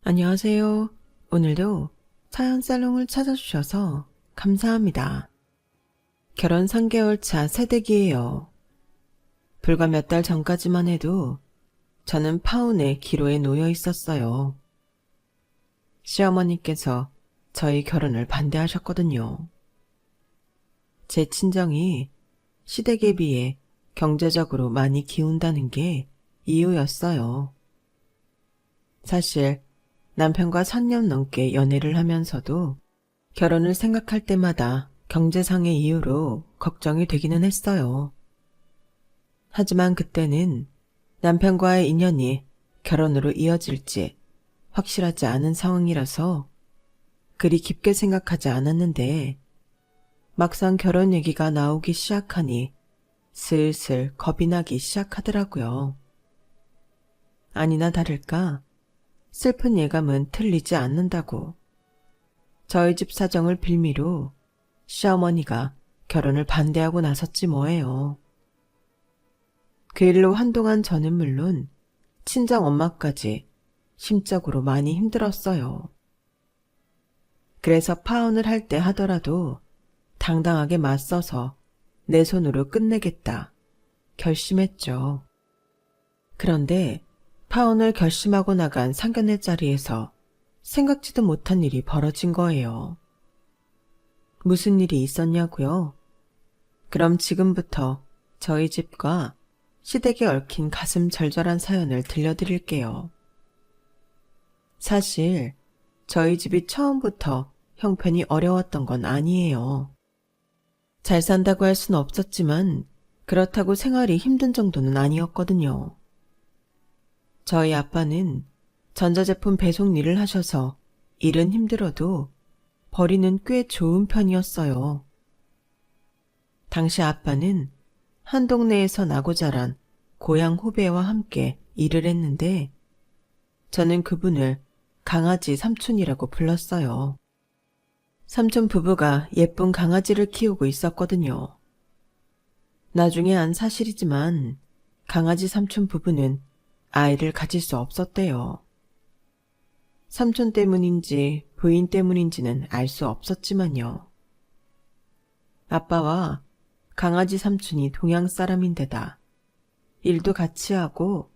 안녕하세요. 오늘도 사연 살롱을 찾아주셔서 감사합니다. 결혼 3개월 차 새댁이에요. 불과 몇 달 전까지만 해도 저는 파혼의 기로에 놓여 있었어요. 시어머니께서 저희 결혼을 반대하셨거든요. 제 친정이 시댁에 비해 경제적으로 많이 기운다는 게 이유였어요. 사실 남편과 3년 넘게 연애를 하면서도 결혼을 생각할 때마다 경제상의 이유로 걱정이 되기는 했어요. 하지만 그때는 남편과의 인연이 결혼으로 이어질지 확실하지 않은 상황이라서 그리 깊게 생각하지 않았는데 막상 결혼 얘기가 나오기 시작하니 슬슬 겁이 나기 시작하더라고요. 아니나 다를까 슬픈 예감은 틀리지 않는다고. 저희 집 사정을 빌미로 시어머니가 결혼을 반대하고 나섰지 뭐예요. 그 일로 한동안 저는 물론 친정 엄마까지 심적으로 많이 힘들었어요. 그래서 파혼을 할 때 하더라도 당당하게 맞서서 내 손으로 끝내겠다 결심했죠. 그런데 파혼을 결심하고 나간 상견례 자리에서 생각지도 못한 일이 벌어진 거예요. 무슨 일이 있었냐고요? 그럼 지금부터 저희 집과 시댁에 얽힌 가슴 절절한 사연을 들려드릴게요. 사실 저희 집이 처음부터 형편이 어려웠던 건 아니에요. 잘 산다고 할 순 없었지만 그렇다고 생활이 힘든 정도는 아니었거든요. 저희 아빠는 전자제품 배송 일을 하셔서 일은 힘들어도 벌이는 꽤 좋은 편이었어요. 당시 아빠는 한 동네에서 나고 자란 고향 후배와 함께 일을 했는데 저는 그분을 강아지 삼촌이라고 불렀어요. 삼촌 부부가 예쁜 강아지를 키우고 있었거든요. 나중에 안 사실이지만 강아지 삼촌 부부는 아이를 가질 수 없었대요. 삼촌 때문인지 부인 때문인지는 알 수 없었지만요. 아빠와 강아지 삼촌이 동양 사람인데다 일도 같이 하고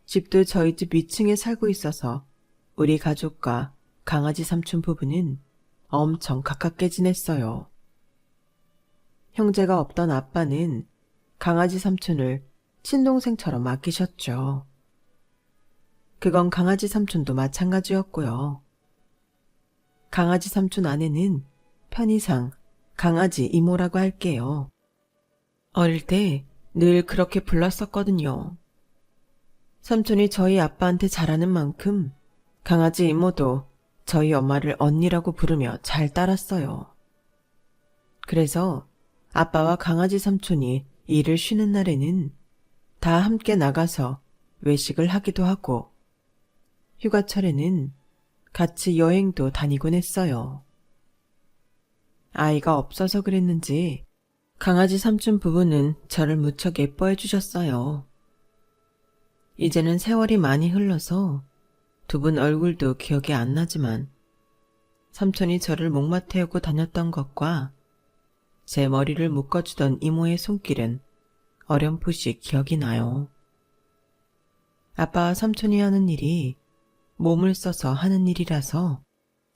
집도 저희 집 위층에 살고 있어서 우리 가족과 강아지 삼촌 부부는 엄청 가깝게 지냈어요. 형제가 없던 아빠는 강아지 삼촌을 친동생처럼 아끼셨죠. 그건 강아지 삼촌도 마찬가지였고요. 강아지 삼촌 아내는 편의상 강아지 이모라고 할게요. 어릴 때 늘 그렇게 불렀었거든요. 삼촌이 저희 아빠한테 잘하는 만큼 강아지 이모도 저희 엄마를 언니라고 부르며 잘 따랐어요. 그래서 아빠와 강아지 삼촌이 일을 쉬는 날에는 다 함께 나가서 외식을 하기도 하고 휴가철에는 같이 여행도 다니곤 했어요. 아이가 없어서 그랬는지 강아지 삼촌 부부는 저를 무척 예뻐해 주셨어요. 이제는 세월이 많이 흘러서 두 분 얼굴도 기억이 안 나지만 삼촌이 저를 목마 태우고 다녔던 것과 제 머리를 묶어주던 이모의 손길은 어렴풋이 기억이 나요. 아빠와 삼촌이 하는 일이 몸을 써서 하는 일이라서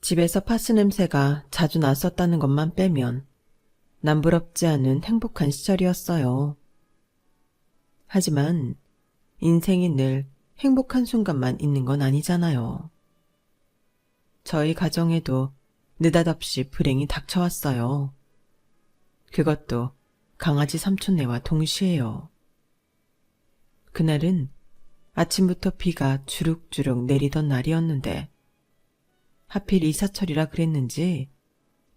집에서 파스 냄새가 자주 났었다는 것만 빼면 남부럽지 않은 행복한 시절이었어요. 하지만 인생이 늘 행복한 순간만 있는 건 아니잖아요. 저희 가정에도 느닷없이 불행이 닥쳐왔어요. 그것도 강아지 삼촌네와 동시에요. 그날은 아침부터 비가 주룩주룩 내리던 날이었는데 하필 이사철이라 그랬는지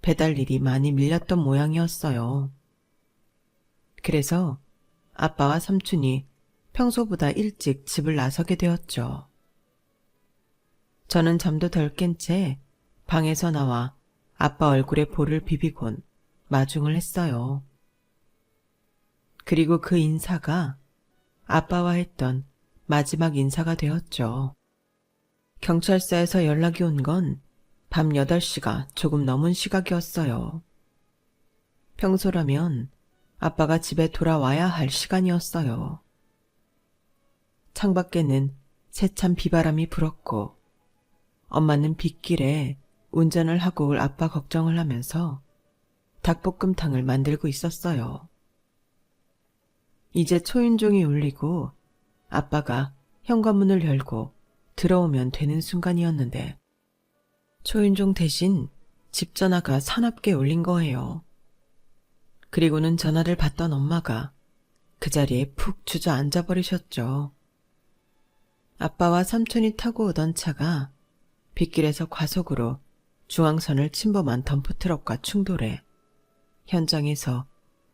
배달 일이 많이 밀렸던 모양이었어요. 그래서 아빠와 삼촌이 평소보다 일찍 집을 나서게 되었죠. 저는 잠도 덜 깬 채 방에서 나와 아빠 얼굴에 볼을 비비곤 마중을 했어요. 그리고 그 인사가 아빠와 했던 마지막 인사가 되었죠. 경찰서에서 연락이 온 건 밤 8시가 조금 넘은 시각이었어요. 평소라면 아빠가 집에 돌아와야 할 시간이었어요. 창밖에는 세찬 비바람이 불었고 엄마는 빗길에 운전을 하고 올 아빠 걱정을 하면서 닭볶음탕을 만들고 있었어요. 이제 초인종이 울리고 아빠가 현관문을 열고 들어오면 되는 순간이었는데 초인종 대신 집 전화가 사납게 울린 거예요. 그리고는 전화를 받던 엄마가 그 자리에 푹 주저앉아 버리셨죠. 아빠와 삼촌이 타고 오던 차가 빗길에서 과속으로 중앙선을 침범한 덤프트럭과 충돌해 현장에서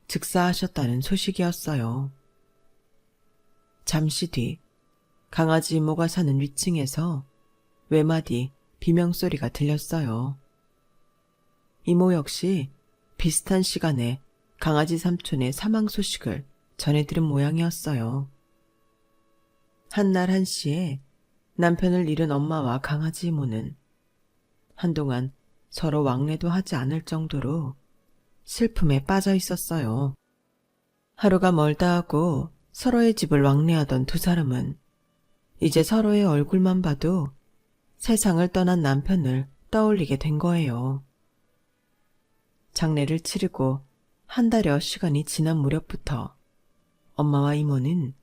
즉사하셨다는 소식이었어요. 잠시 뒤 강아지 이모가 사는 위층에서 외마디 비명소리가 들렸어요. 이모 역시 비슷한 시간에 강아지 삼촌의 사망 소식을 전해들은 모양이었어요. 한날 한시에 남편을 잃은 엄마와 강아지 이모는 한동안 서로 왕래도 하지 않을 정도로 슬픔에 빠져 있었어요. 하루가 멀다 하고 서로의 집을 왕래하던 두 사람은 이제 서로의 얼굴만 봐도 세상을 떠난 남편을 떠올리게 된 거예요. 장례를 치르고 한 달여 시간이 지난 무렵부터 엄마와 이모는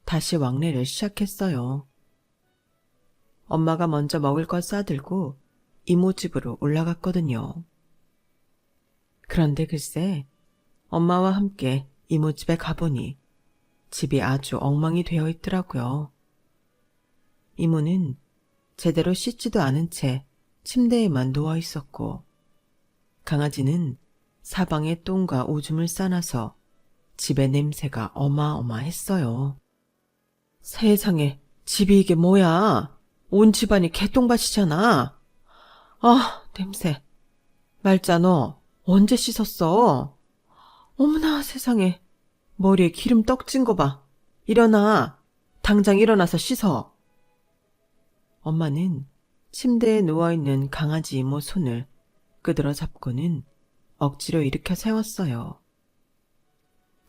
다시 왕래를 시작했어요. 엄마가 먼저 먹을 것 싸들고 이모 집으로 올라갔거든요. 그런데 글쎄 엄마와 함께 이모 집에 가보니 집이 아주 엉망이 되어 있더라고요. 이모는 제대로 씻지도 않은 채 침대에만 누워 있었고 강아지는 사방에 똥과 오줌을 싸놔서 집의 냄새가 어마어마했어요. 세상에, 집이 이게 뭐야? 온 집안이 개똥밭이잖아. 아, 냄새. 말자 너 언제 씻었어? 어머나 세상에, 머리에 기름 떡진 거 봐. 일어나. 당장 일어나서 씻어. 엄마는 침대에 누워있는 강아지 이모 손을 끄드러 잡고는 억지로 일으켜 세웠어요.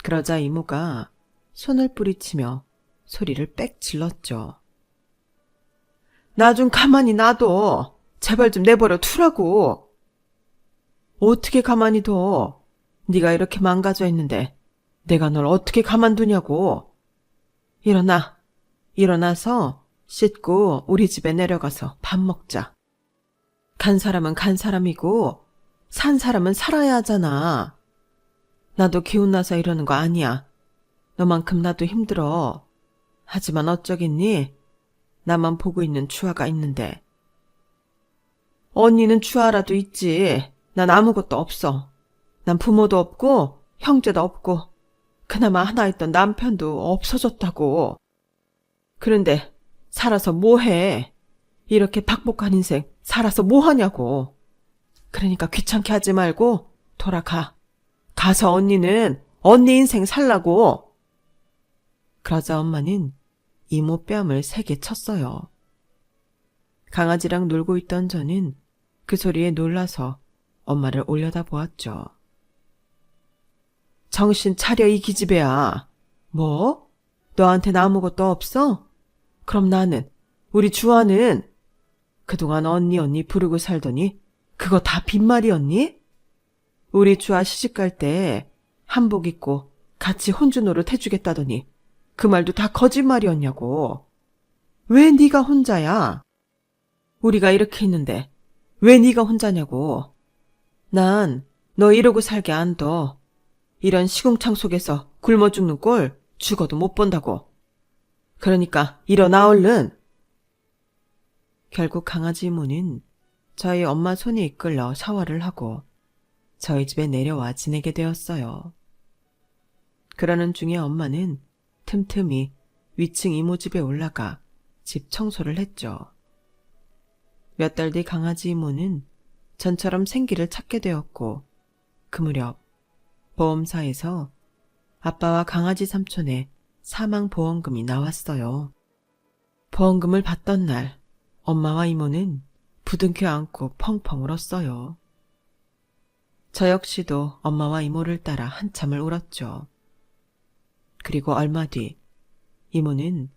그러자 이모가 손을 뿌리치며 소리를 빽 질렀죠. 나 좀 가만히 놔둬. 제발 좀 내버려 두라고. 어떻게 가만히 둬. 네가 이렇게 망가져 있는데 내가 널 어떻게 가만두냐고. 일어나. 일어나서 씻고 우리 집에 내려가서 밥 먹자. 간 사람은 간 사람이고 산 사람은 살아야 하잖아. 나도 기운나서 이러는 거 아니야. 너만큼 나도 힘들어. 하지만 어쩌겠니? 나만 보고 있는 추아가 있는데. 언니는 추아라도 있지. 난 아무것도 없어. 난 부모도 없고 형제도 없고 그나마 하나 있던 남편도 없어졌다고. 그런데 살아서 뭐해? 이렇게 박복한 인생 살아서 뭐하냐고. 그러니까 귀찮게 하지 말고 돌아가. 가서 언니는 언니 인생 살라고. 그러자 엄마는 이모 뺨을 세게 쳤어요. 강아지랑 놀고 있던 저는 그 소리에 놀라서 엄마를 올려다보았죠. 정신 차려 이 기집애야. 뭐? 너한테는 아무것도 없어? 그럼 나는, 우리 주아는 그동안 언니 부르고 살더니 그거 다 빈말이었니? 우리 주아 시집갈 때 한복 입고 같이 혼주 노릇 해주겠다더니 그 말도 다 거짓말이었냐고. 왜 네가 혼자야? 우리가 이렇게 있는데 왜 네가 혼자냐고. 난 너 이러고 살게 안 둬. 이런 시궁창 속에서 굶어 죽는 꼴 죽어도 못 본다고. 그러니까 일어나 얼른. 결국 강아지 이모는 저희 엄마 손에 이끌려 샤워를 하고 저희 집에 내려와 지내게 되었어요. 그러는 중에 엄마는 틈틈이 위층 이모 집에 올라가 집 청소를 했죠. 몇 달 뒤 강아지 이모는 전처럼 생기를 찾게 되었고 그 무렵 보험사에서 아빠와 강아지 삼촌의 사망보험금이 나왔어요. 보험금을 받던 날 엄마와 이모는 부둥켜 안고 펑펑 울었어요. 저 역시도 엄마와 이모를 따라 한참을 울었죠. 그리고 얼마 뒤 이모는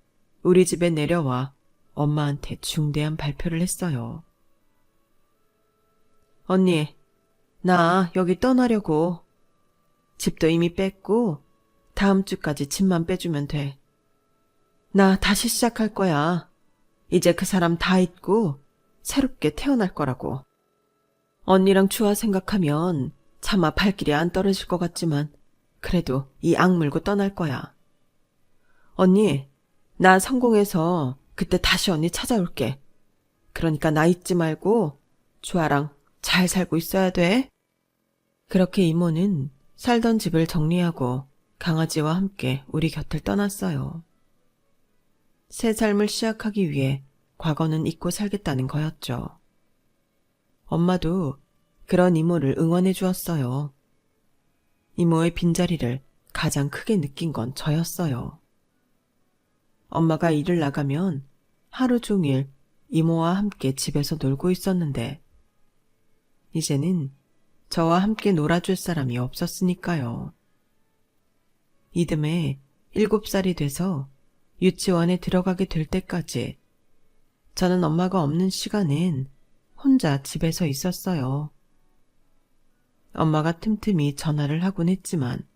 우리 집에 내려와 엄마한테 중대한 발표를 했어요. 언니, 나 여기 떠나려고. 집도 이미 뺐고 다음 주까지 집만 빼주면 돼. 나 다시 시작할 거야. 이제 그 사람 다 잊고 새롭게 태어날 거라고. 언니랑 주아 생각하면 차마 발길이 안 떨어질 것 같지만 그래도 이 악물고 떠날 거야. 언니, 나 성공해서 그때 다시 언니 찾아올게. 그러니까 나 잊지 말고 주아랑 잘 살고 있어야 돼. 그렇게 이모는 살던 집을 정리하고 강아지와 함께 우리 곁을 떠났어요. 새 삶을 시작하기 위해 과거는 잊고 살겠다는 거였죠. 엄마도 그런 이모를 응원해 주었어요. 이모의 빈자리를 가장 크게 느낀 건 저였어요. 엄마가 일을 나가면 하루 종일 이모와 함께 집에서 놀고 있었는데 이제는 저와 함께 놀아줄 사람이 없었으니까요. 이듬해 7살이 돼서 유치원에 들어가게 될 때까지 저는 엄마가 없는 시간엔 혼자 집에서 있었어요. 엄마가 틈틈이 전화를 하곤 했지만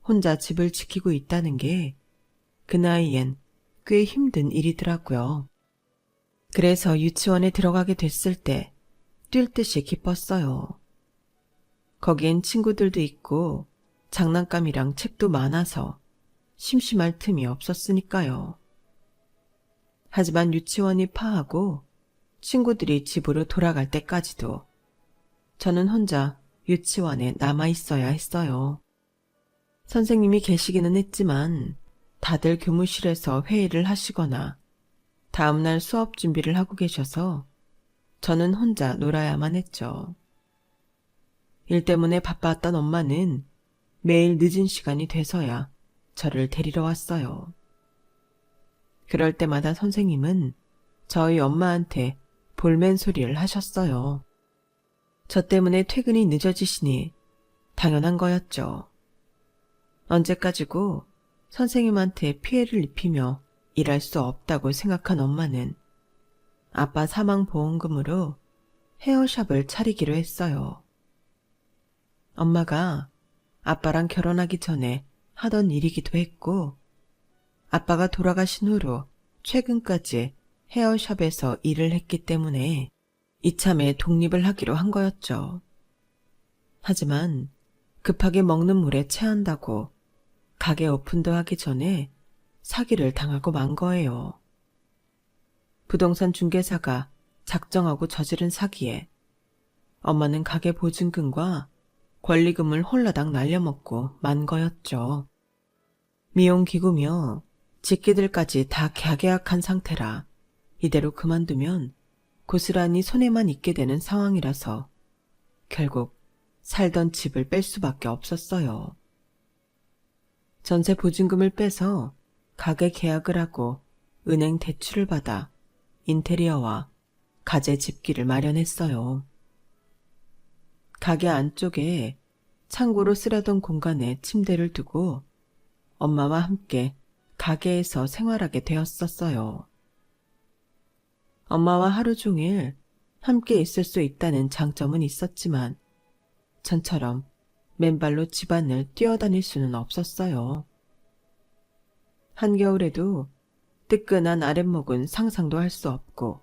혼자 집을 지키고 있다는 게 그 나이엔 꽤 힘든 일이더라고요. 그래서 유치원에 들어가게 됐을 때 뛸 듯이 기뻤어요. 거기엔 친구들도 있고 장난감이랑 책도 많아서 심심할 틈이 없었으니까요. 하지만 유치원이 파하고 친구들이 집으로 돌아갈 때까지도 저는 혼자 유치원에 남아 있어야 했어요. 선생님이 계시기는 했지만 다들 교무실에서 회의를 하시거나 다음날 수업 준비를 하고 계셔서 저는 혼자 놀아야만 했죠. 일 때문에 바빴던 엄마는 매일 늦은 시간이 돼서야 저를 데리러 왔어요. 그럴 때마다 선생님은 저희 엄마한테 볼멘 소리를 하셨어요. 저 때문에 퇴근이 늦어지시니 당연한 거였죠. 언제까지고 선생님한테 피해를 입히며 일할 수 없다고 생각한 엄마는 아빠 사망보험금으로 헤어샵을 차리기로 했어요. 엄마가 아빠랑 결혼하기 전에 하던 일이기도 했고 아빠가 돌아가신 후로 최근까지 헤어샵에서 일을 했기 때문에 이참에 독립을 하기로 한 거였죠. 하지만 급하게 먹는 물에 체한다고 가게 오픈도 하기 전에 사기를 당하고 만 거예요. 부동산 중개사가 작정하고 저지른 사기에 엄마는 가게 보증금과 권리금을 홀라당 날려먹고 만 거였죠. 미용기구며 직계들까지 다 가계약한 상태라 이대로 그만두면 고스란히 손해만 있게 되는 상황이라서 결국 살던 집을 뺄 수밖에 없었어요. 전세 보증금을 빼서 가게 계약을 하고 은행 대출을 받아 인테리어와 가재 집기를 마련했어요. 가게 안쪽에 창고로 쓰려던 공간에 침대를 두고 엄마와 함께 가게에서 생활하게 되었었어요. 엄마와 하루 종일 함께 있을 수 있다는 장점은 있었지만 전처럼 맨발로 집안을 뛰어다닐 수는 없었어요. 한겨울에도 뜨끈한 아랫목은 상상도 할 수 없고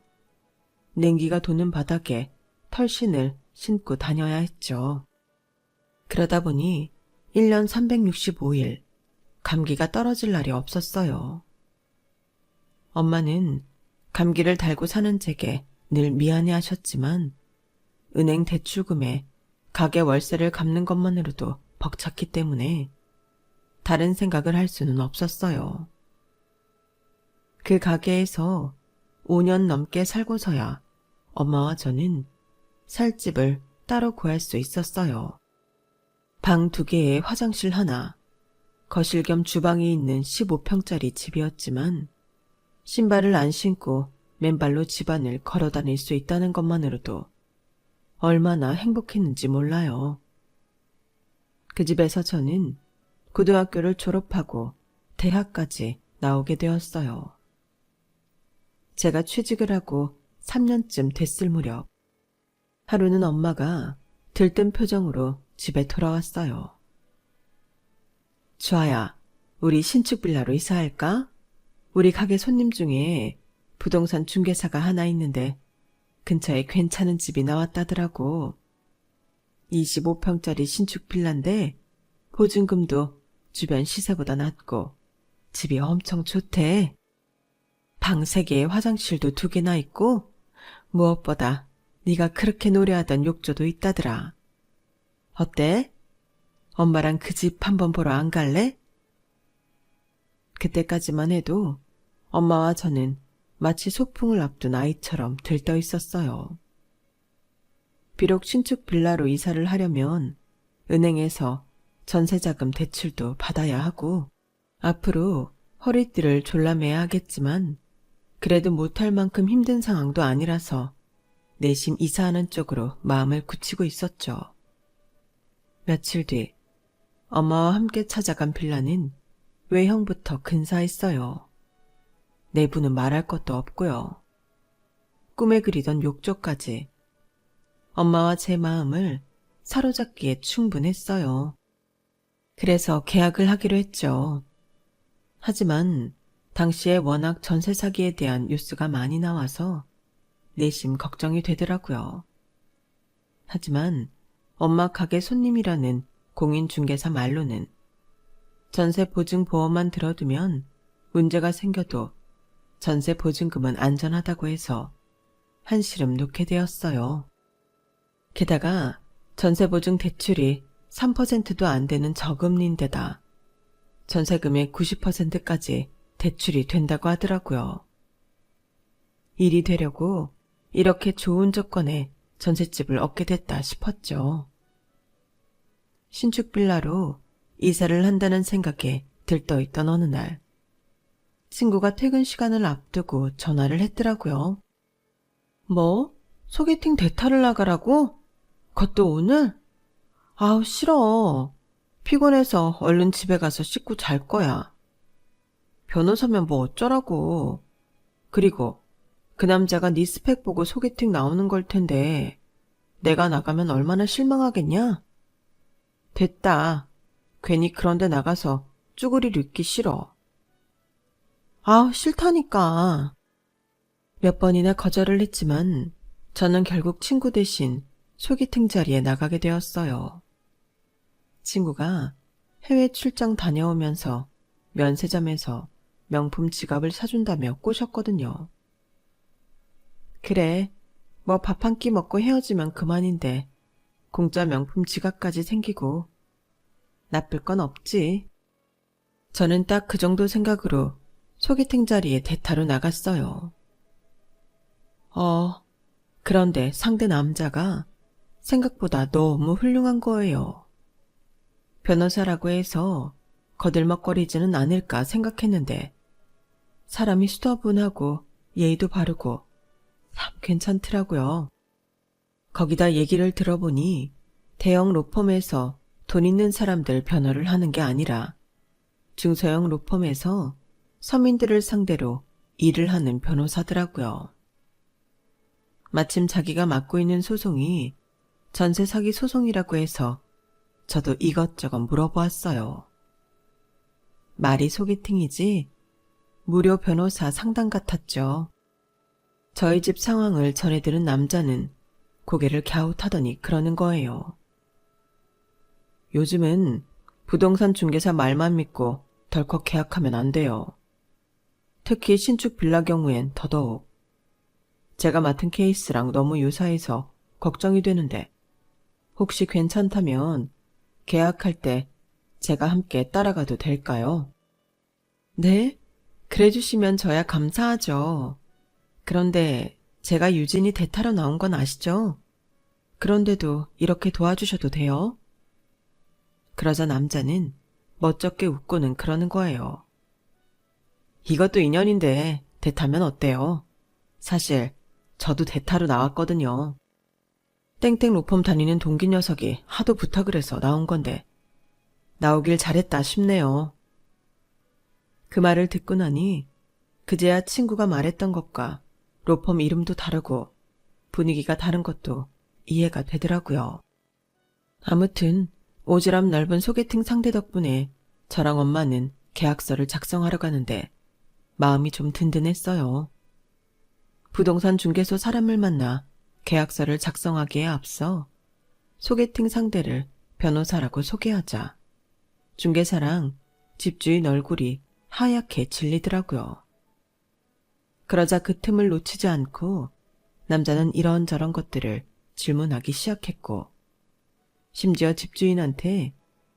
냉기가 도는 바닥에 털신을 신고 다녀야 했죠. 그러다 보니 1년 365일 감기가 떨어질 날이 없었어요. 엄마는 감기를 달고 사는 제게 늘 미안해 하셨지만 은행 대출금에 가게 월세를 갚는 것만으로도 벅찼기 때문에 다른 생각을 할 수는 없었어요. 그 가게에서 5년 넘게 살고서야 엄마와 저는 살 집을 따로 구할 수 있었어요. 방 2개에 화장실 하나, 거실 겸 주방이 있는 15평짜리 집이었지만 신발을 안 신고 맨발로 집안을 걸어 다닐 수 있다는 것만으로도 얼마나 행복했는지 몰라요. 그 집에서 저는 고등학교를 졸업하고 대학까지 나오게 되었어요. 제가 취직을 하고 3년쯤 됐을 무렵 하루는 엄마가 들뜬 표정으로 집에 돌아왔어요. 주아야, 우리 신축 빌라로 이사할까? 우리 가게 손님 중에 부동산 중개사가 하나 있는데 근처에 괜찮은 집이 나왔다더라고. 25평짜리 신축 빌라인데 보증금도 주변 시세보다 낮고 집이 엄청 좋대. 방 3개에 화장실도 2개나 있고 무엇보다 네가 그렇게 노래하던 욕조도 있다더라. 어때? 엄마랑 그 집 한번 보러 안 갈래? 그때까지만 해도 엄마와 저는 마치 소풍을 앞둔 아이처럼 들떠 있었어요. 비록 신축 빌라로 이사를 하려면 은행에서 전세자금 대출도 받아야 하고 앞으로 허리띠를 졸라매야 하겠지만 그래도 못할 만큼 힘든 상황도 아니라서 내심 이사하는 쪽으로 마음을 굳히고 있었죠. 며칠 뒤 엄마와 함께 찾아간 빌라는 외형부터 근사했어요. 내부는 말할 것도 없고요. 꿈에 그리던 욕조까지 엄마와 제 마음을 사로잡기에 충분했어요. 그래서 계약을 하기로 했죠. 하지만 당시에 워낙 전세 사기에 대한 뉴스가 많이 나와서 내심 걱정이 되더라고요. 하지만 엄마 가게 손님이라는 공인중개사 말로는 전세 보증 보험만 들어두면 문제가 생겨도 전세 보증금은 안전하다고 해서 한시름 놓게 되었어요. 게다가 전세 보증 대출이 3%도 안 되는 저금리인데다 전세금의 90%까지 대출이 된다고 하더라고요. 일이 되려고 이렇게 좋은 조건에 전셋집을 얻게 됐다 싶었죠. 신축 빌라로 이사를 한다는 생각에 들떠있던 어느 날 친구가 퇴근 시간을 앞두고 전화를 했더라고요. 뭐? 소개팅 대타를 나가라고? 그것도 오늘? 아우 싫어. 피곤해서 얼른 집에 가서 씻고 잘 거야. 변호사면 뭐 어쩌라고. 그리고 그 남자가 네 스펙 보고 소개팅 나오는 걸 텐데 내가 나가면 얼마나 실망하겠냐? 됐다. 괜히 그런 데 나가서 쭈구리를 읽기 싫어. 아우 싫다니까. 몇 번이나 거절을 했지만 저는 결국 친구 대신 소개팅 자리에 나가게 되었어요. 친구가 해외 출장 다녀오면서 면세점에서 명품 지갑을 사준다며 꼬셨거든요. 그래, 뭐 밥 한 끼 먹고 헤어지면 그만인데 공짜 명품 지갑까지 생기고 나쁠 건 없지. 저는 딱 그 정도 생각으로 소개팅 자리에 대타로 나갔어요. 그런데 상대 남자가 생각보다 너무 훌륭한 거예요. 변호사라고 해서 거들먹거리지는 않을까 생각했는데 사람이 수더분하고 예의도 바르고 참 괜찮더라고요. 거기다 얘기를 들어보니 대형 로펌에서 돈 있는 사람들 변호를 하는 게 아니라 중소형 로펌에서 서민들을 상대로 일을 하는 변호사더라고요. 마침 자기가 맡고 있는 소송이 전세 사기 소송이라고 해서 저도 이것저것 물어보았어요. 말이 소개팅이지 무료 변호사 상담 같았죠. 저희 집 상황을 전해들은 남자는 고개를 갸웃하더니 그러는 거예요. 요즘은 부동산 중개사 말만 믿고 덜컥 계약하면 안 돼요. 특히 신축 빌라 경우엔 더더욱. 제가 맡은 케이스랑 너무 유사해서 걱정이 되는데 혹시 괜찮다면 계약할 때 제가 함께 따라가도 될까요? 네? 그래 주시면 저야 감사하죠. 그런데 제가 유진이 대타로 나온 건 아시죠? 그런데도 이렇게 도와주셔도 돼요? 그러자 남자는 멋쩍게 웃고는 그러는 거예요. 이것도 인연인데 대타면 어때요? 사실 저도 대타로 나왔거든요. 땡땡 로펌 다니는 동기 녀석이 하도 부탁을 해서 나온 건데 나오길 잘했다 싶네요. 그 말을 듣고 나니 그제야 친구가 말했던 것과 로펌 이름도 다르고 분위기가 다른 것도 이해가 되더라고요. 아무튼 오지랖 넓은 소개팅 상대 덕분에 저랑 엄마는 계약서를 작성하러 가는데 마음이 좀 든든했어요. 부동산 중개소 사람을 만나 계약서를 작성하기에 앞서 소개팅 상대를 변호사라고 소개하자 중개사랑 집주인 얼굴이 하얗게 질리더라고요. 그러자 그 틈을 놓치지 않고 남자는 이런저런 것들을 질문하기 시작했고 심지어 집주인한테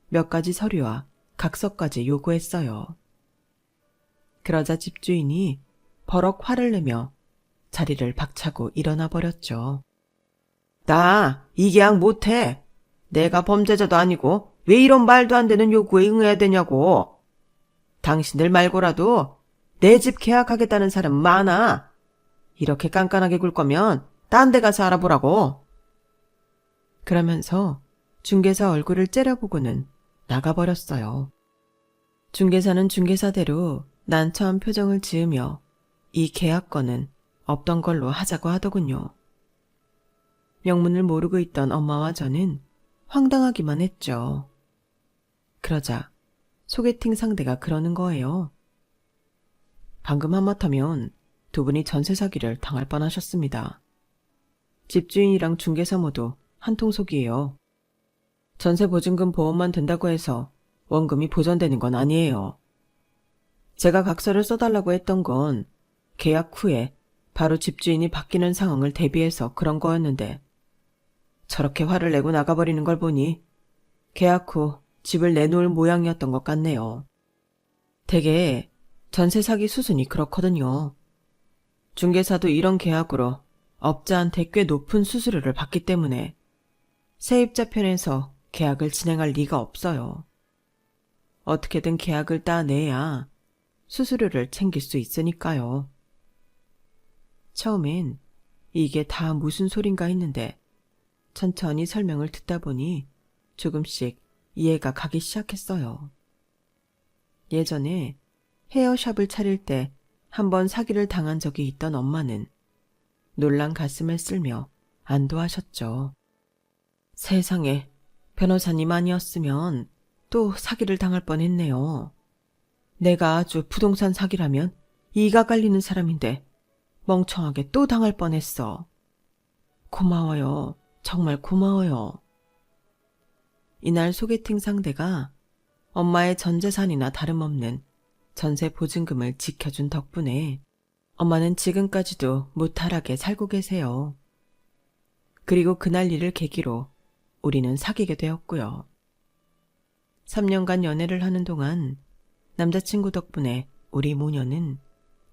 몇 가지 서류와 각서까지 요구했어요. 그러자 집주인이 버럭 화를 내며 자리를 박차고 일어나 버렸죠. 나 이 계약 못해. 내가 범죄자도 아니고 왜 이런 말도 안 되는 요구에 응해야 되냐고. 당신들 말고라도 내 집 계약하겠다는 사람 많아. 이렇게 깐깐하게 굴 거면 딴 데 가서 알아보라고. 그러면서 중개사 얼굴을 째려보고는 나가버렸어요. 중개사는 중개사대로 난처한 표정을 지으며 이 계약건은 없던 걸로 하자고 하더군요. 명문을 모르고 있던 엄마와 저는 황당하기만 했죠. 그러자 소개팅 상대가 그러는 거예요. 방금 하마터면 두 분이 전세 사기를 당할 뻔하셨습니다. 집주인이랑 중개사 모두 한통속이에요. 전세 보증금 보험만 된다고 해서 원금이 보전되는 건 아니에요. 제가 각서를 써달라고 했던 건 계약 후에 바로 집주인이 바뀌는 상황을 대비해서 그런 거였는데 저렇게 화를 내고 나가버리는 걸 보니 계약 후 집을 내놓을 모양이었던 것 같네요. 되게 전세 사기 수순이 그렇거든요. 중개사도 이런 계약으로 업자한테 꽤 높은 수수료를 받기 때문에 세입자 편에서 계약을 진행할 리가 없어요. 어떻게든 계약을 따내야 수수료를 챙길 수 있으니까요. 처음엔 이게 다 무슨 소린가 했는데 천천히 설명을 듣다 보니 조금씩 이해가 가기 시작했어요. 예전에 헤어샵을 차릴 때 한 번 사기를 당한 적이 있던 엄마는 놀란 가슴을 쓸며 안도하셨죠. 세상에, 변호사님 아니었으면 또 사기를 당할 뻔했네요. 내가 아주 부동산 사기라면 이가 깔리는 사람인데 멍청하게 또 당할 뻔했어. 고마워요. 정말 고마워요. 이날 소개팅 상대가 엄마의 전 재산이나 다름없는 전세 보증금을 지켜준 덕분에 엄마는 지금까지도 무탈하게 살고 계세요. 그리고 그날 일을 계기로 우리는 사귀게 되었고요. 3년간 연애를 하는 동안 남자친구 덕분에 우리 모녀는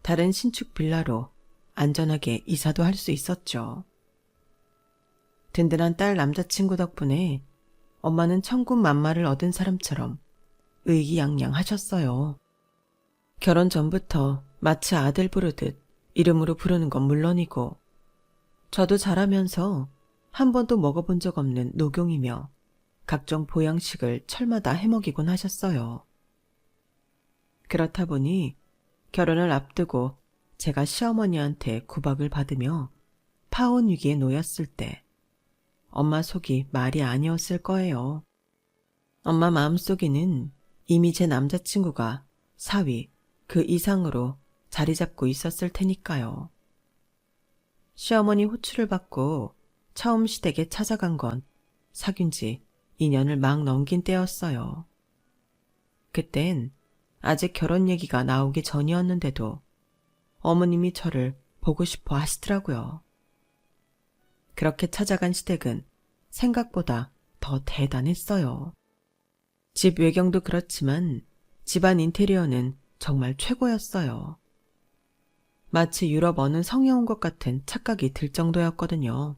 다른 신축 빌라로 안전하게 이사도 할 수 있었죠. 든든한 딸 남자친구 덕분에 엄마는 천군만마를 얻은 사람처럼 의기양양하셨어요. 결혼 전부터 마치 아들 부르듯 이름으로 부르는 건 물론이고 저도 자라면서 한 번도 먹어본 적 없는 녹용이며 각종 보양식을 철마다 해먹이곤 하셨어요. 그렇다 보니 결혼을 앞두고 제가 시어머니한테 구박을 받으며 파혼 위기에 놓였을 때 엄마 속이 말이 아니었을 거예요. 엄마 마음속에는 이미 제 남자친구가 사위, 그 이상으로 자리 잡고 있었을 테니까요. 시어머니 호출을 받고 처음 시댁에 찾아간 건 사귄 지 2년을 막 넘긴 때였어요. 그땐 아직 결혼 얘기가 나오기 전이었는데도 어머님이 저를 보고 싶어 하시더라고요. 그렇게 찾아간 시댁은 생각보다 더 대단했어요. 집 외경도 그렇지만 집안 인테리어는 정말 최고였어요. 마치 유럽 어느 성에 온 것 같은 착각이 들 정도였거든요.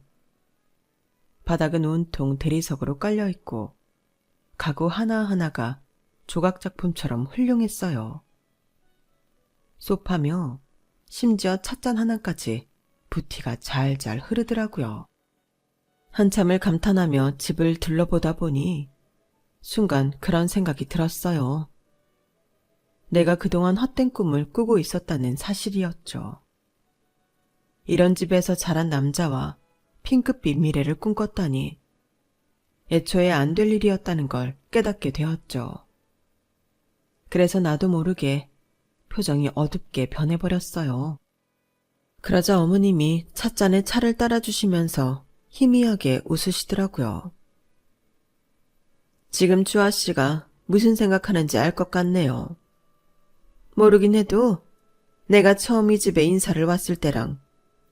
바닥은 온통 대리석으로 깔려있고 가구 하나하나가 조각작품처럼 훌륭했어요. 소파며 심지어 찻잔 하나까지 부티가 잘잘 흐르더라고요. 한참을 감탄하며 집을 둘러보다 보니 순간 그런 생각이 들었어요. 내가 그동안 헛된 꿈을 꾸고 있었다는 사실이었죠. 이런 집에서 자란 남자와 핑크빛 미래를 꿈꿨다니 애초에 안 될 일이었다는 걸 깨닫게 되었죠. 그래서 나도 모르게 표정이 어둡게 변해버렸어요. 그러자 어머님이 찻잔에 차를 따라주시면서 희미하게 웃으시더라고요. 지금 주아 씨가 무슨 생각하는지 알 것 같네요. 모르긴 해도 내가 처음 이 집에 인사를 왔을 때랑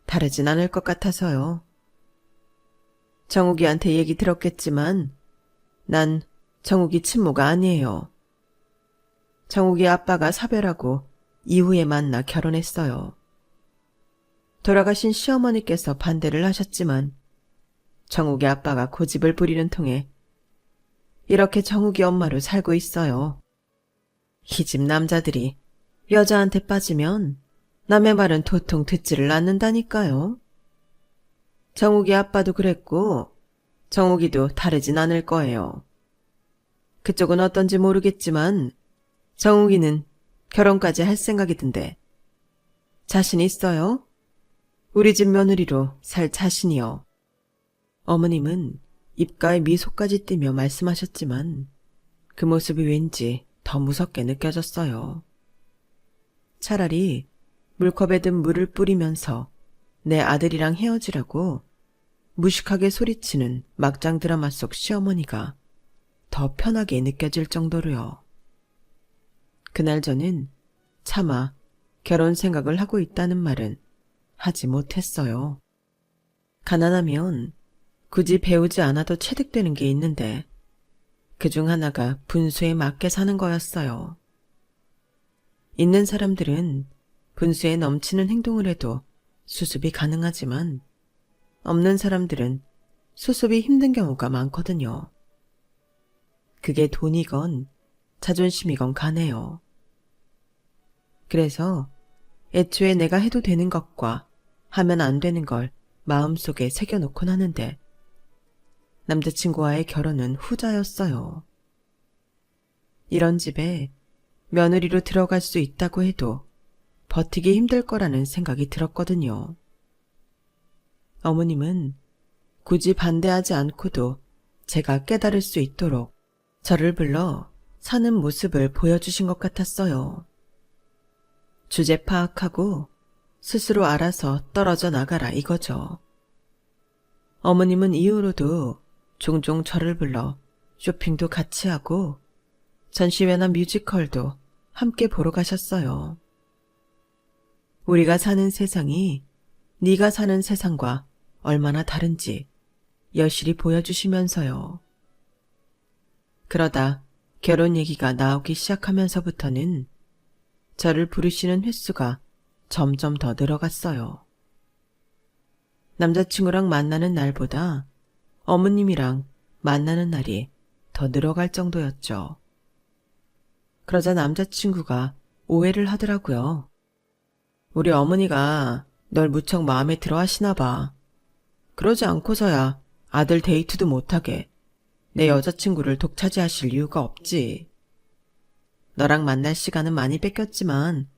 다르진 않을 것 같아서요. 정욱이한테 얘기 들었겠지만 난 정욱이 친모가 아니에요. 정욱이 아빠가 사별하고 이후에 만나 결혼했어요. 돌아가신 시어머니께서 반대를 하셨지만 정욱이 아빠가 고집을 부리는 통에 이렇게 정욱이 엄마로 살고 있어요. 이 집 남자들이 여자한테 빠지면 남의 말은 도통 듣지를 않는다니까요. 정욱이 아빠도 그랬고 정욱이도 다르진 않을 거예요. 그쪽은 어떤지 모르겠지만 정욱이는 결혼까지 할 생각이던데 자신 있어요? 우리 집 며느리로 살 자신이요. 어머님은 입가에 미소까지 띠며 말씀하셨지만 그 모습이 왠지 더 무섭게 느껴졌어요. 차라리 물컵에 든 물을 뿌리면서 내 아들이랑 헤어지라고 무식하게 소리치는 막장 드라마 속 시어머니가 더 편하게 느껴질 정도로요. 그날 저는 차마 결혼 생각을 하고 있다는 말은 하지 못했어요. 가난하면 굳이 배우지 않아도 체득되는 게 있는데 그중 하나가 분수에 맞게 사는 거였어요. 있는 사람들은 분수에 넘치는 행동을 해도 수습이 가능하지만 없는 사람들은 수습이 힘든 경우가 많거든요. 그게 돈이건 자존심이건 간에요. 그래서 애초에 내가 해도 되는 것과 하면 안 되는 걸 마음속에 새겨놓곤 하는데 남자친구와의 결혼은 후자였어요. 이런 집에 며느리로 들어갈 수 있다고 해도 버티기 힘들 거라는 생각이 들었거든요. 어머님은 굳이 반대하지 않고도 제가 깨달을 수 있도록 저를 불러 사는 모습을 보여주신 것 같았어요. 주제 파악하고 스스로 알아서 떨어져 나가라 이거죠. 어머님은 이후로도 종종 저를 불러 쇼핑도 같이 하고 전시회나 뮤지컬도 함께 보러 가셨어요. 우리가 사는 세상이 네가 사는 세상과 얼마나 다른지 여실히 보여주시면서요. 그러다 결혼 얘기가 나오기 시작하면서부터는 저를 부르시는 횟수가 점점 더 늘어갔어요. 남자친구랑 만나는 날보다 어머님이랑 만나는 날이 더 늘어갈 정도였죠. 그러자 남자친구가 오해를 하더라고요. 우리 어머니가 널 무척 마음에 들어 하시나 봐. 그러지 않고서야 아들 데이트도 못하게 내 여자친구를 독차지하실 이유가 없지. 너랑 만날 시간은 많이 뺏겼지만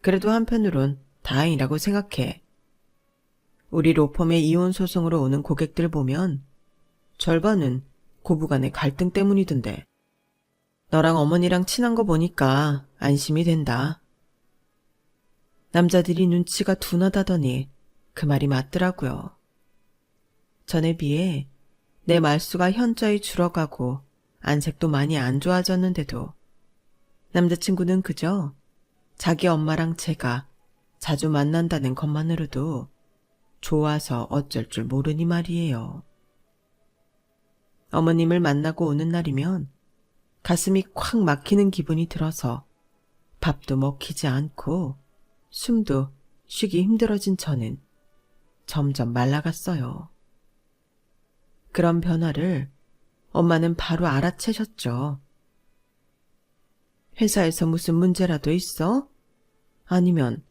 그래도 한편으론 다행이라고 생각해. 우리 로펌의 이혼 소송으로 오는 고객들 보면 절반은 고부간의 갈등 때문이던데. 너랑 어머니랑 친한 거 보니까 안심이 된다. 남자들이 눈치가 둔하다더니 그 말이 맞더라고요. 전에 비해 내 말수가 현저히 줄어가고 안색도 많이 안 좋아졌는데도 남자친구는 그저 자기 엄마랑 제가 자주 만난다는 것만으로도 좋아서 어쩔 줄 모르니 말이에요. 어머님을 만나고 오는 날이면 가슴이 콱 막히는 기분이 들어서 밥도 먹히지 않고 숨도 쉬기 힘들어진 저는 점점 말라갔어요. 그런 변화를 엄마는 바로 알아채셨죠. 회사에서 무슨 문제라도 있어? 아니면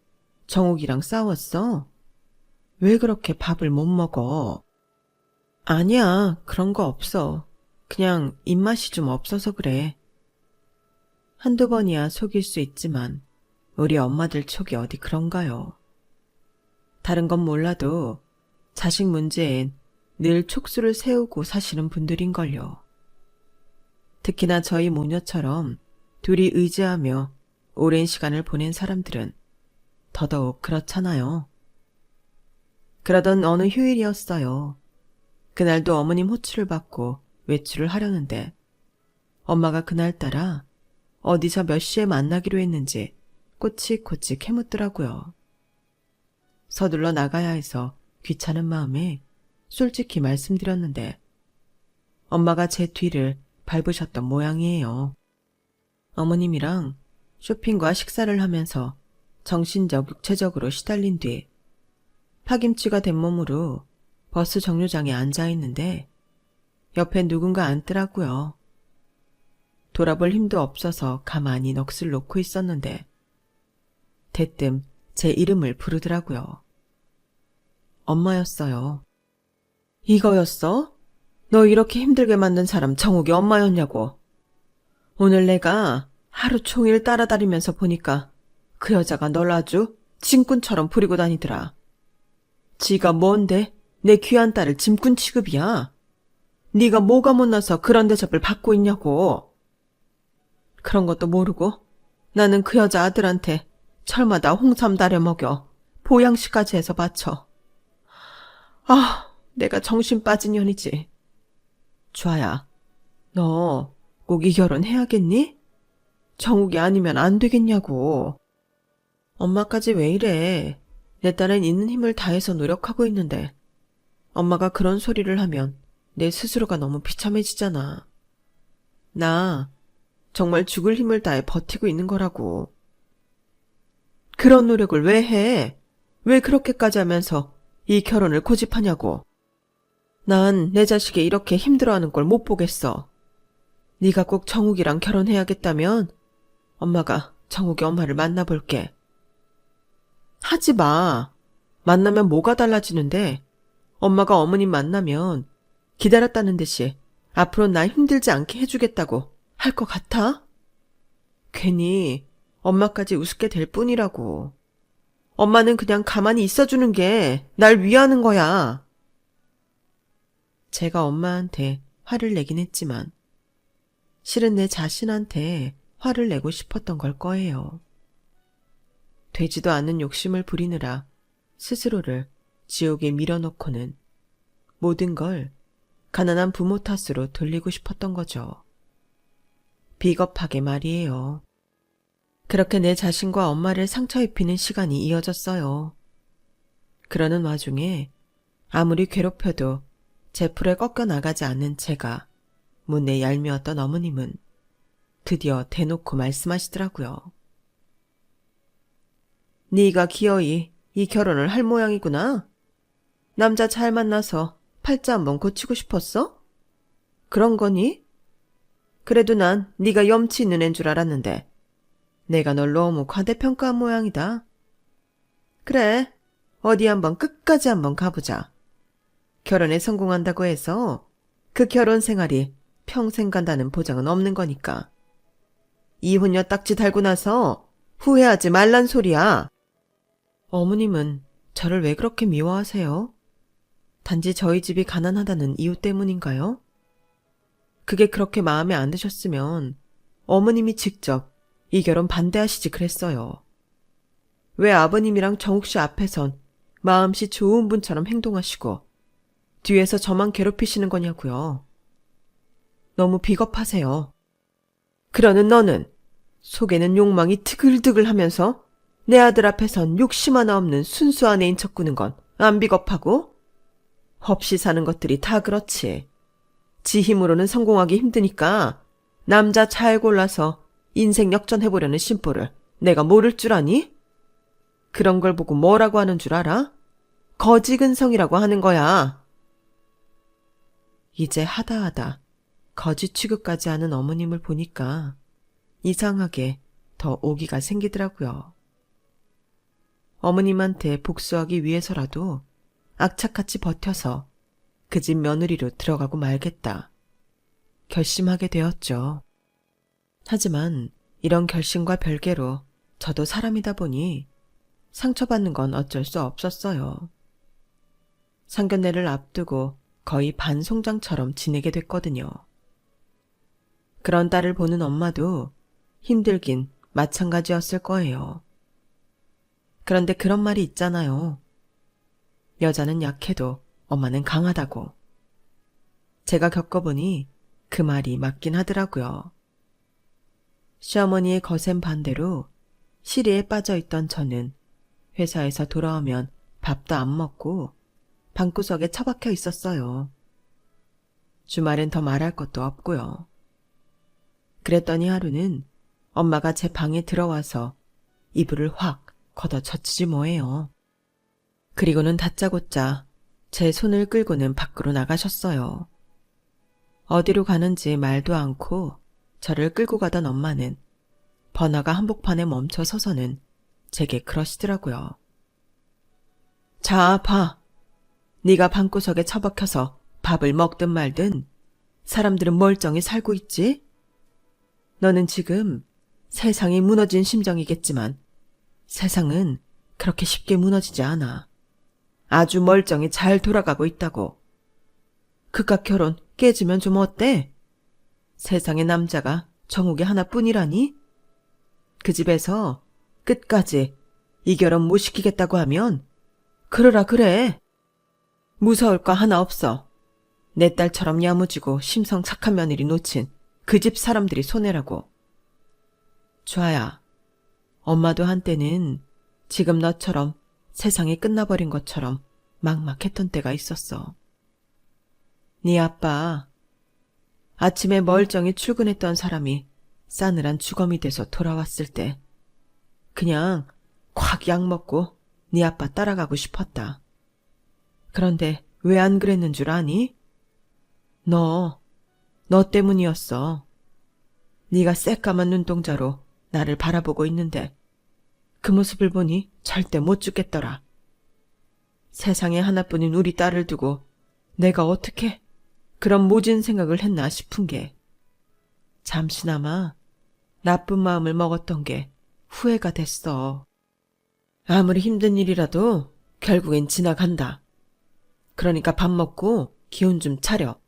정욱이랑 싸웠어? 왜 그렇게 밥을 못 먹어? 아니야, 그런 거 없어. 그냥 입맛이 좀 없어서 그래. 한두 번이야 속일 수 있지만 우리 엄마들 촉이 어디 그런가요? 다른 건 몰라도 자식 문제엔 늘 촉수를 세우고 사시는 분들인걸요. 특히나 저희 모녀처럼 둘이 의지하며 오랜 시간을 보낸 사람들은 더더욱 그렇잖아요. 그러던 어느 휴일이었어요. 그날도 어머님 호출을 받고 외출을 하려는데 엄마가 그날따라 어디서 몇 시에 만나기로 했는지 꼬치꼬치 캐묻더라고요. 서둘러 나가야 해서 귀찮은 마음에 솔직히 말씀드렸는데 엄마가 제 뒤를 밟으셨던 모양이에요. 어머님이랑 쇼핑과 식사를 하면서 정신적, 육체적으로 시달린 뒤 파김치가 된 몸으로 버스 정류장에 앉아있는데 옆에 누군가 앉더라고요. 돌아볼 힘도 없어서 가만히 넋을 놓고 있었는데 대뜸 제 이름을 부르더라고요. 엄마였어요. 이거였어? 너 이렇게 힘들게 만든 사람 정욱이 엄마였냐고. 오늘 내가 하루 종일 따라다니면서 보니까 그 여자가 널 아주 짐꾼처럼 부리고 다니더라. 지가 뭔데 내 귀한 딸을 짐꾼 취급이야. 네가 뭐가 못나서 그런 대접을 받고 있냐고. 그런 것도 모르고 나는 그 여자 아들한테 철마다 홍삼 다려 먹여 보양식까지 해서 바쳐. 아, 내가 정신 빠진 년이지. 주아야, 너 꼭 이 결혼 해야겠니? 정욱이 아니면 안 되겠냐고. 엄마까지 왜 이래. 내 딸은 있는 힘을 다해서 노력하고 있는데 엄마가 그런 소리를 하면 내 스스로가 너무 비참해지잖아. 나 정말 죽을 힘을 다해 버티고 있는 거라고. 그런 노력을 왜 해? 왜 그렇게까지 하면서 이 결혼을 고집하냐고. 난 내 자식이 이렇게 힘들어하는 걸 못 보겠어. 네가 꼭 정욱이랑 결혼해야겠다면 엄마가 정욱이 엄마를 만나볼게. 하지 마. 만나면 뭐가 달라지는데 엄마가 어머님 만나면 기다렸다는 듯이 앞으로 나 힘들지 않게 해주겠다고 할 것 같아? 괜히 엄마까지 우습게 될 뿐이라고. 엄마는 그냥 가만히 있어주는 게 날 위하는 거야. 제가 엄마한테 화를 내긴 했지만 실은 내 자신한테 화를 내고 싶었던 걸 거예요. 되지도 않는 욕심을 부리느라 스스로를 지옥에 밀어넣고는 모든 걸 가난한 부모 탓으로 돌리고 싶었던 거죠. 비겁하게 말이에요. 그렇게 내 자신과 엄마를 상처 입히는 시간이 이어졌어요. 그러는 와중에 아무리 괴롭혀도 제 풀에 꺾여 나가지 않는 제가 문에 얄미웠던 어머님은 드디어 대놓고 말씀하시더라고요. 네가 기어이 이 결혼을 할 모양이구나. 남자 잘 만나서 팔자 한번 고치고 싶었어? 그런 거니? 그래도 난 네가 염치 있는 앤 줄 알았는데 내가 널 너무 과대평가한 모양이다. 그래, 어디 한번 끝까지 한번 가보자. 결혼에 성공한다고 해서 그 결혼 생활이 평생 간다는 보장은 없는 거니까. 이혼녀 딱지 달고 나서 후회하지 말란 소리야. 어머님은 저를 왜 그렇게 미워하세요? 단지 저희 집이 가난하다는 이유 때문인가요? 그게 그렇게 마음에 안 드셨으면 어머님이 직접 이 결혼 반대하시지 그랬어요. 왜 아버님이랑 정욱 씨 앞에선 마음씨 좋은 분처럼 행동하시고 뒤에서 저만 괴롭히시는 거냐고요. 너무 비겁하세요. 그러는 너는 속에는 욕망이 트글트글 하면서 내 아들 앞에선 욕심 하나 없는 순수한 애인 척 구는 건 안 비겁하고? 없이 사는 것들이 다 그렇지. 지 힘으로는 성공하기 힘드니까 남자 잘 골라서 인생 역전해보려는 심보를 내가 모를 줄 아니? 그런 걸 보고 뭐라고 하는 줄 알아? 거지근성이라고 하는 거야. 이제 하다하다 거지 취급까지 하는 어머님을 보니까 이상하게 더 오기가 생기더라고요. 어머님한테 복수하기 위해서라도 악착같이 버텨서 그 집 며느리로 들어가고 말겠다. 결심하게 되었죠. 하지만 이런 결심과 별개로 저도 사람이다 보니 상처받는 건 어쩔 수 없었어요. 상견례를 앞두고 거의 반송장처럼 지내게 됐거든요. 그런 딸을 보는 엄마도 힘들긴 마찬가지였을 거예요. 그런데 그런 말이 있잖아요. 여자는 약해도 엄마는 강하다고. 제가 겪어보니 그 말이 맞긴 하더라고요. 시어머니의 거센 반대로 시리에 빠져있던 저는 회사에서 돌아오면 밥도 안 먹고 방구석에 처박혀 있었어요. 주말엔 더 말할 것도 없고요. 그랬더니 하루는 엄마가 제 방에 들어와서 이불을 확 걷어젖히지 뭐예요. 그리고는 다짜고짜 제 손을 끌고는 밖으로 나가셨어요. 어디로 가는지 말도 않고 저를 끌고 가던 엄마는 번화가 한복판에 멈춰 서서는 제게 그러시더라고요. 자, 봐. 네가 방구석에 처박혀서 밥을 먹든 말든 사람들은 멀쩡히 살고 있지? 너는 지금 세상이 무너진 심정이겠지만 세상은 그렇게 쉽게 무너지지 않아. 아주 멀쩡히 잘 돌아가고 있다고. 그깟 결혼 깨지면 좀 어때? 세상에 남자가 정욱이 하나뿐이라니? 그 집에서 끝까지 이 결혼 못 시키겠다고 하면 그러라 그래. 무서울 거 하나 없어. 내 딸처럼 야무지고 심성 착한 며느리 놓친 그 집 사람들이 손해라고. 주아야, 엄마도 한때는 지금 너처럼 세상이 끝나버린 것처럼 막막했던 때가 있었어. 네 아빠, 아침에 멀쩡히 출근했던 사람이 싸늘한 주검이 돼서 돌아왔을 때 그냥 콱 약 먹고 네 아빠 따라가고 싶었다. 그런데 왜 안 그랬는 줄 아니? 너 때문이었어. 네가 새까만 눈동자로 나를 바라보고 있는데 그 모습을 보니 절대 못 죽겠더라. 세상에 하나뿐인 우리 딸을 두고 내가 어떻게 그런 모진 생각을 했나 싶은 게 잠시나마 나쁜 마음을 먹었던 게 후회가 됐어. 아무리 힘든 일이라도 결국엔 지나간다. 그러니까 밥 먹고 기운 좀 차려.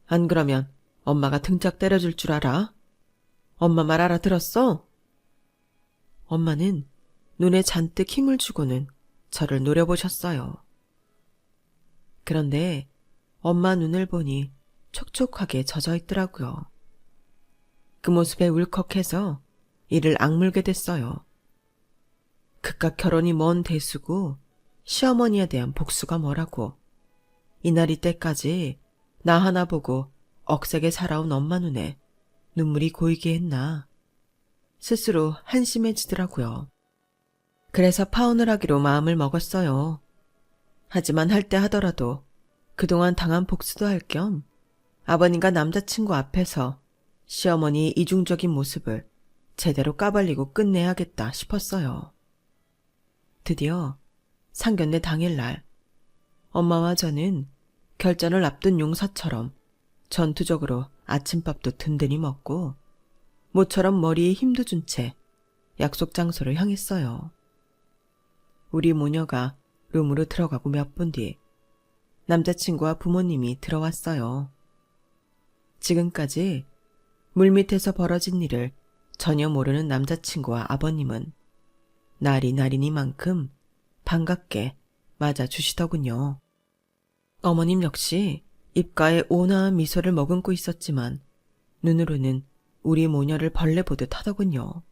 안 그러면 엄마가 등짝 때려줄 줄 알아? 엄마 말 알아들었어? 엄마는 눈에 잔뜩 힘을 주고는 저를 노려보셨어요. 그런데 엄마 눈을 보니 촉촉하게 젖어 있더라고요. 그 모습에 울컥해서 이를 악물게 됐어요. 그깟 결혼이 뭔 대수고 시어머니에 대한 복수가 뭐라고. 이날 이때까지 나 하나 보고 억세게 살아온 엄마 눈에 눈물이 고이게 했나. 스스로 한심해지더라고요. 그래서 파혼을 하기로 마음을 먹었어요. 하지만 할 때 하더라도 그동안 당한 복수도 할 겸 아버님과 남자친구 앞에서 시어머니의 이중적인 모습을 제대로 까발리고 끝내야겠다 싶었어요. 드디어 상견례 당일날 엄마와 저는 결전을 앞둔 용사처럼 전투적으로 아침밥도 든든히 먹고 모처럼 머리에 힘도 준 채 약속 장소를 향했어요. 우리 모녀가 룸으로 들어가고 몇 분 뒤 남자친구와 부모님이 들어왔어요. 지금까지 물밑에서 벌어진 일을 전혀 모르는 남자친구와 아버님은 날이 날이니만큼 반갑게 맞아주시더군요. 어머님 역시 입가에 온화한 미소를 머금고 있었지만 눈으로는 우리 모녀를 벌레 보듯 하더군요.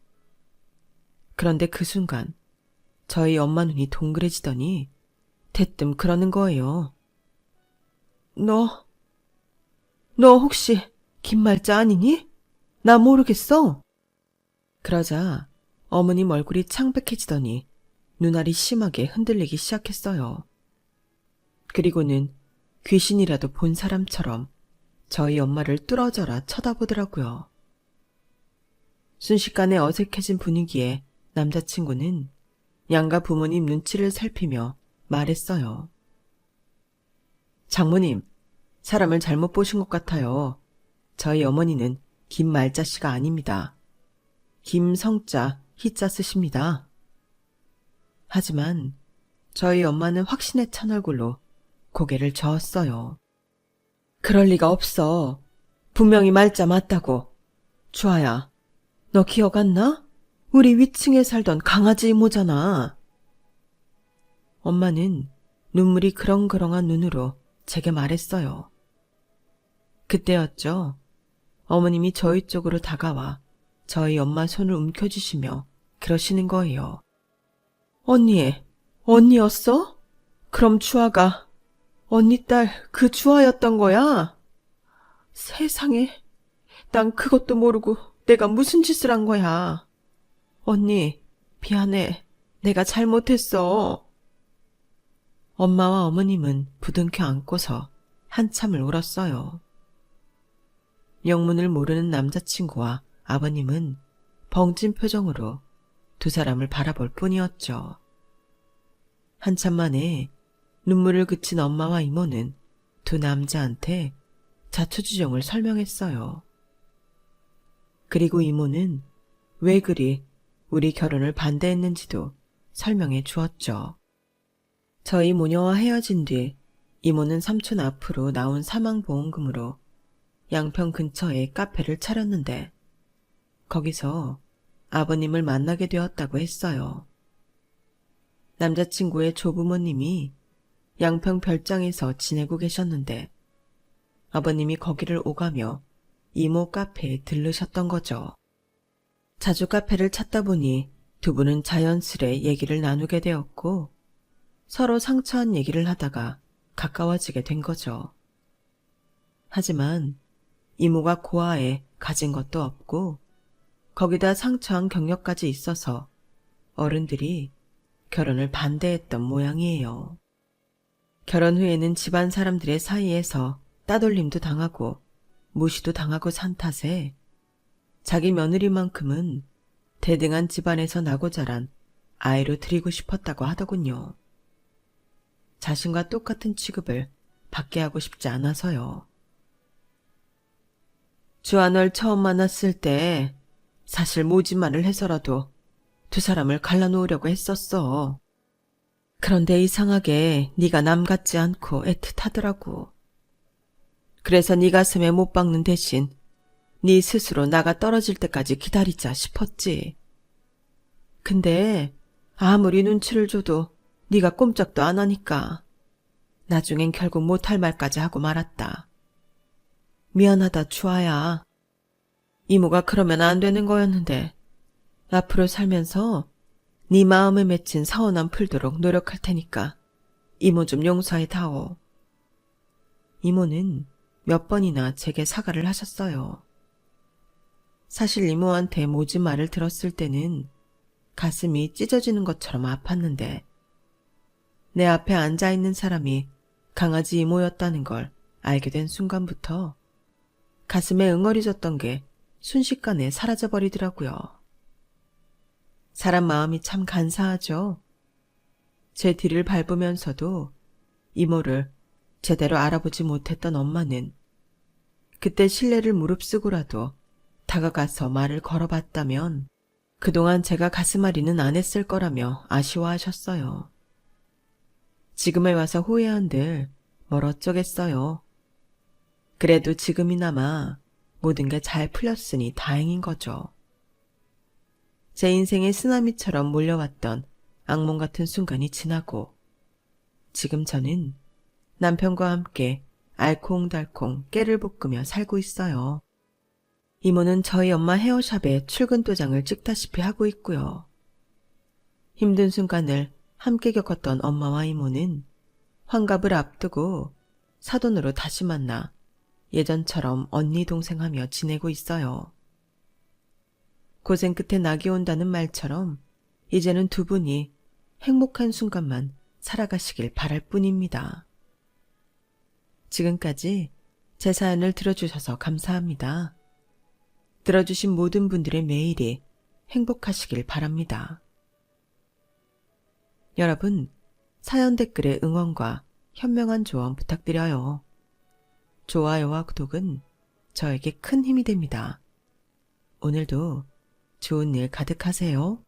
그런데 그 순간 저희 엄마 눈이 동그래지더니 대뜸 그러는 거예요. 너 혹시 김말자 아니니? 나 모르겠어. 그러자 어머님 얼굴이 창백해지더니 눈알이 심하게 흔들리기 시작했어요. 그리고는 귀신이라도 본 사람처럼 저희 엄마를 뚫어져라 쳐다보더라고요. 순식간에 어색해진 분위기에 남자친구는 양가 부모님 눈치를 살피며 말했어요. 장모님, 사람을 잘못 보신 것 같아요. 저희 어머니는 김말자 씨가 아닙니다. 김성자, 희자 쓰십니다. 하지만 저희 엄마는 확신에 찬 얼굴로 고개를 저었어요. 그럴 리가 없어. 분명히 말자 맞다고. 주아야, 너 기억 안 나? 우리 위층에 살던 강아지 이모잖아. 엄마는 눈물이 그렁그렁한 눈으로 제게 말했어요. 그때였죠. 어머님이 저희 쪽으로 다가와 저희 엄마 손을 움켜쥐시며 그러시는 거예요. 언니였어? 그럼 주아가 언니 딸 그 주아였던 거야? 세상에, 난 그것도 모르고 내가 무슨 짓을 한 거야. 언니, 미안해. 내가 잘못했어. 엄마와 어머님은 부둥켜 안고서 한참을 울었어요. 영문을 모르는 남자친구와 아버님은 벙진 표정으로 두 사람을 바라볼 뿐이었죠. 한참 만에 눈물을 그친 엄마와 이모는 두 남자한테 자초지종을 설명했어요. 그리고 이모는 왜 그리 우리 결혼을 반대했는지도 설명해 주었죠. 저희 모녀와 헤어진 뒤 이모는 삼촌 앞으로 나온 사망보험금으로 양평 근처에 카페를 차렸는데 거기서 아버님을 만나게 되었다고 했어요. 남자친구의 조부모님이 양평 별장에서 지내고 계셨는데 아버님이 거기를 오가며 이모 카페에 들르셨던 거죠. 자주 카페를 찾다 보니 두 분은 자연스레 얘기를 나누게 되었고 서로 상처한 얘기를 하다가 가까워지게 된 거죠. 하지만 이모가 고아에 가진 것도 없고 거기다 상처한 경력까지 있어서 어른들이 결혼을 반대했던 모양이에요. 결혼 후에는 집안 사람들의 사이에서 따돌림도 당하고 무시도 당하고 산 탓에 자기 며느리만큼은 대등한 집안에서 나고 자란 아이로 드리고 싶었다고 하더군요. 자신과 똑같은 취급을 받게 하고 싶지 않아서요. 주아 널 처음 만났을 때 사실 모짓말을 해서라도 두 사람을 갈라놓으려고 했었어. 그런데 이상하게 네가 남 같지 않고 애틋하더라고. 그래서 네 가슴에 못 박는 대신 네 스스로 나가 떨어질 때까지 기다리자 싶었지. 근데 아무리 눈치를 줘도 네가 꼼짝도 안 하니까 나중엔 결국 못할 말까지 하고 말았다. 미안하다 주아야. 이모가 그러면 안 되는 거였는데 앞으로 살면서 네 마음에 맺힌 서운함 풀도록 노력할 테니까 이모 좀 용서해 다오. 이모는 몇 번이나 제게 사과를 하셨어요. 사실 이모한테 모진 말을 들었을 때는 가슴이 찢어지는 것처럼 아팠는데 내 앞에 앉아있는 사람이 강아지 이모였다는 걸 알게 된 순간부터 가슴에 응어리졌던 게 순식간에 사라져버리더라고요. 사람 마음이 참 간사하죠. 제 뒤를 밟으면서도 이모를 제대로 알아보지 못했던 엄마는 그때 신뢰를 무릅쓰고라도 다가가서 말을 걸어봤다면 그동안 제가 가슴앓이는 안 했을 거라며 아쉬워하셨어요. 지금에 와서 후회한들 뭘 어쩌겠어요. 그래도 지금이나마 모든 게 잘 풀렸으니 다행인 거죠. 제 인생의 쓰나미처럼 몰려왔던 악몽 같은 순간이 지나고 지금 저는 남편과 함께 알콩달콩 깨를 볶으며 살고 있어요. 이모는 저희 엄마 헤어샵에 출근 도장을 찍다시피 하고 있고요. 힘든 순간을 함께 겪었던 엄마와 이모는 환갑을 앞두고 사돈으로 다시 만나 예전처럼 언니 동생하며 지내고 있어요. 고생 끝에 낙이 온다는 말처럼 이제는 두 분이 행복한 순간만 살아가시길 바랄 뿐입니다. 지금까지 제 사연을 들어주셔서 감사합니다. 들어주신 모든 분들의 매일이 행복하시길 바랍니다. 여러분, 사연 댓글에 응원과 현명한 조언 부탁드려요. 좋아요와 구독은 저에게 큰 힘이 됩니다. 오늘도 좋은 일 가득하세요.